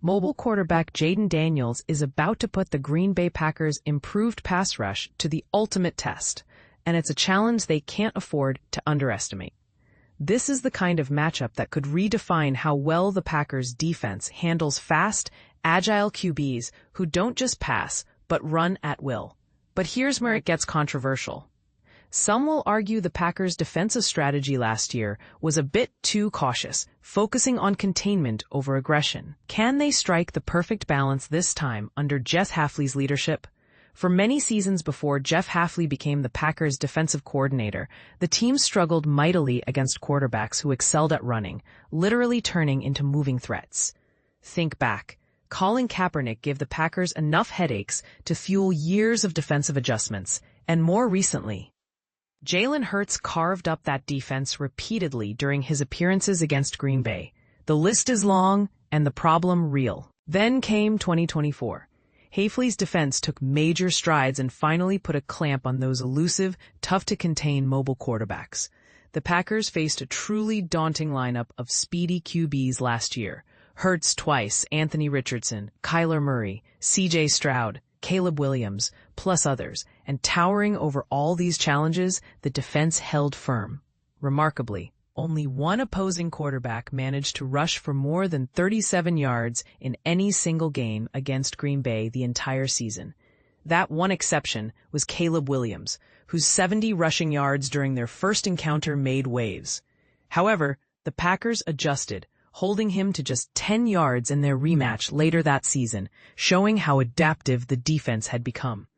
Mobile quarterback Jayden Daniels is about to put the Green Bay Packers' improved pass rush to the ultimate test, and it's a challenge they can't afford to underestimate. This is the kind of matchup that could redefine how well the Packers' defense handles fast, agile QBs who don't just pass, but run at will. But here's where it gets controversial. Some will argue the Packers' defensive strategy last year was a bit too cautious, focusing on containment over aggression. Can they strike the perfect balance this time under Jeff Hafley's leadership? For many seasons before Jeff Hafley became the Packers' defensive coordinator, the team struggled mightily against quarterbacks who excelled at running, literally turning into moving threats. Think back. Colin Kaepernick gave the Packers enough headaches to fuel years of defensive adjustments, and more recently, Jalen Hurts carved up that defense repeatedly during his appearances against Green Bay. The list is long and the problem real. Then came 2024. Hafley's defense took major strides and finally put a clamp on those elusive, tough-to-contain mobile quarterbacks. The Packers faced a truly daunting lineup of speedy QBs last year. Hurts twice, Anthony Richardson, Kyler Murray, C.J. Stroud, Caleb Williams, plus others, and towering over all these challenges, the defense held firm. Remarkably, only one opposing quarterback managed to rush for more than 37 yards in any single game against Green Bay the entire season. That one exception was Caleb Williams, whose 70 rushing yards during their first encounter made waves. However, the Packers adjusted, holding him to just 10 yards in their rematch later that season, showing how adaptive the defense had become.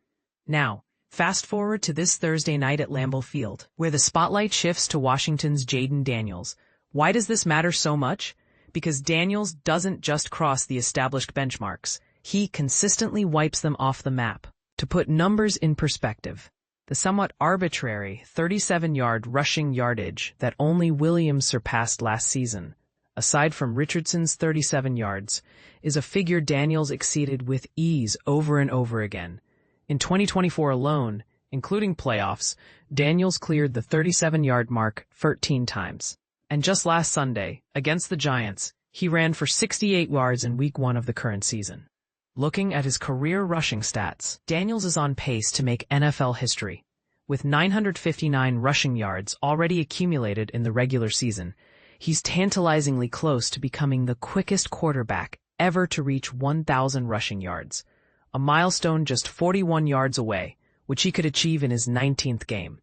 Now, fast forward to this Thursday night at Lambeau Field, where the spotlight shifts to Washington's Jayden Daniels. Why does this matter so much? Because Daniels doesn't just cross the established benchmarks. He consistently wipes them off the map. To put numbers in perspective, the somewhat arbitrary 37-yard rushing yardage that only Williams surpassed last season, aside from Richardson's 37 yards, is a figure Daniels exceeded with ease over and over again. In 2024 alone, including playoffs, Daniels cleared the 37-yard mark 13 times. And just last Sunday, against the Giants, he ran for 68 yards in Week 1 of the current season. Looking at his career rushing stats, Daniels is on pace to make NFL history. With 959 rushing yards already accumulated in the regular season, he's tantalizingly close to becoming the quickest quarterback ever to reach 1,000 rushing yards, a milestone just 41 yards away, which he could achieve in his 19th game.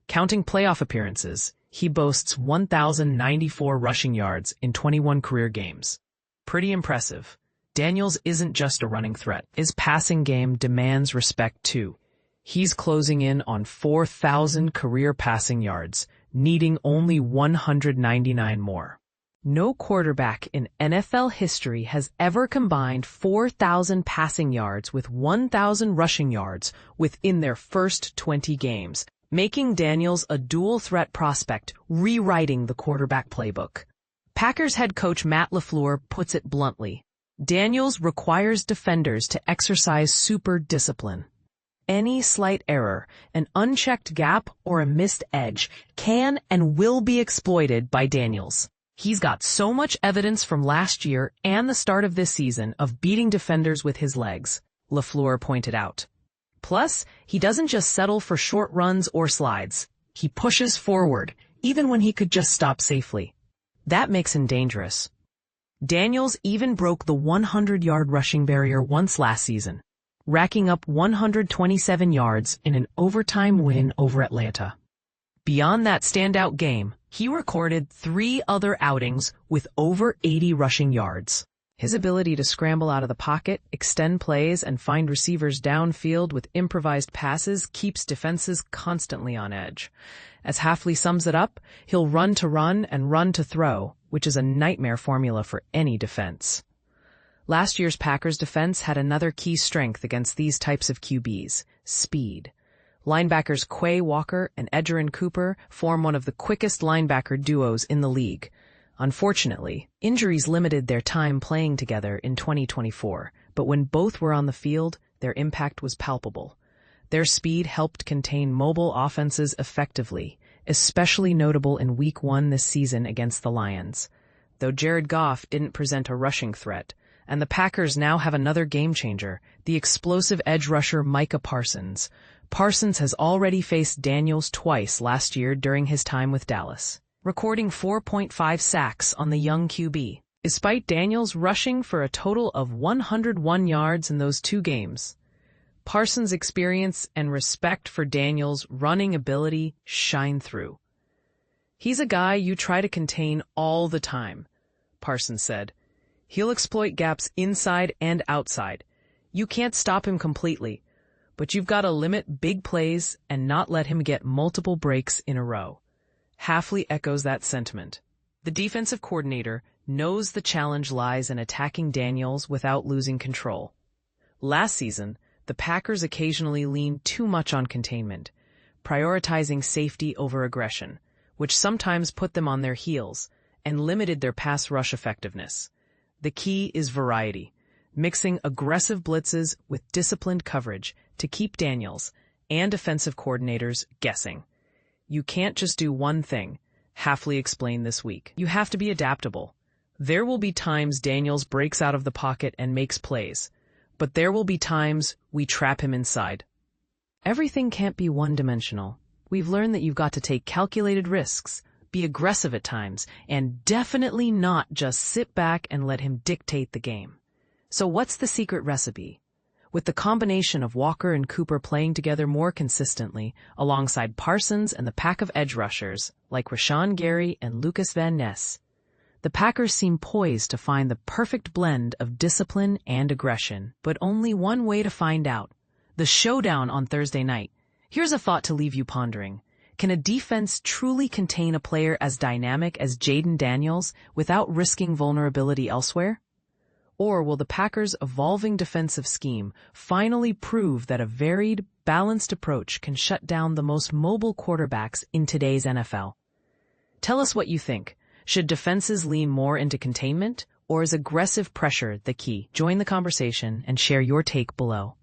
Counting playoff appearances, he boasts 1,094 rushing yards in 21 career games. Pretty impressive. Daniels isn't just a running threat. His passing game demands respect too. He's closing in on 4,000 career passing yards, needing only 199 more. No quarterback in NFL history has ever combined 4,000 passing yards with 1,000 rushing yards within their first 20 games, making Daniels a dual-threat prospect, rewriting the quarterback playbook. Packers head coach Matt LaFleur puts it bluntly: Daniels requires defenders to exercise super discipline. Any slight error, an unchecked gap, or a missed edge can and will be exploited by Daniels. He's got so much evidence from last year and the start of this season of beating defenders with his legs, LaFleur pointed out. Plus, he doesn't just settle for short runs or slides. He pushes forward, even when he could just stop safely. That makes him dangerous. Daniels even broke the 100-yard rushing barrier once last season, racking up 127 yards in an overtime win over Atlanta. Beyond that standout game, he recorded 3 other outings with over 80 rushing yards. His ability to scramble out of the pocket, extend plays, and find receivers downfield with improvised passes keeps defenses constantly on edge. As Hafley sums it up, he'll run to run and run to throw, which is a nightmare formula for any defense. Last year's Packers defense had another key strength against these types of QBs: speed. Linebackers Quay Walker and Edgerrin Cooper form one of the quickest linebacker duos in the league. Unfortunately, injuries limited their time playing together in 2024, but when both were on the field, their impact was palpable. Their speed helped contain mobile offenses effectively, especially notable in Week 1 this season against the Lions. Though Jared Goff didn't present a rushing threat, And the Packers now have another game changer, the explosive edge rusher Micah Parsons. Parsons has already faced Daniels twice last year during his time with Dallas, recording 4.5 sacks on the young QB. Despite Daniels rushing for a total of 101 yards in those two games, Parsons' experience and respect for Daniels' running ability shine through. "He's a guy you try to contain all the time," Parsons said. "He'll exploit gaps inside and outside. You can't stop him completely, but you've got to limit big plays and not let him get multiple breaks in a row." Hafley echoes that sentiment. The defensive coordinator knows the challenge lies in attacking Daniels without losing control. Last season, the Packers occasionally leaned too much on containment, prioritizing safety over aggression, which sometimes put them on their heels and limited their pass rush effectiveness. The key is variety, mixing aggressive blitzes with disciplined coverage to keep Daniels and defensive coordinators guessing. "You can't just do one thing," Hafley explained this week. "You have to be adaptable. There will be times Daniels breaks out of the pocket and makes plays, but there will be times we trap him inside." Everything can't be one-dimensional. We've learned that you've got to take calculated risks, be aggressive at times, and definitely not just sit back and let him dictate the game. So what's the secret recipe? With the combination of Walker and Cooper playing together more consistently, alongside Parsons and the pack of edge rushers like Rashawn Gary and Lucas Van Ness, the Packers seem poised to find the perfect blend of discipline and aggression. But only one way to find out: the showdown on Thursday night. Here's a thought to leave you pondering. Can a defense truly contain a player as dynamic as Jayden Daniels without risking vulnerability elsewhere? Or will the Packers' evolving defensive scheme finally prove that a varied, balanced approach can shut down the most mobile quarterbacks in today's NFL? Tell us what you think. Should defenses lean more into containment, or is aggressive pressure the key? Join the conversation and share your take below.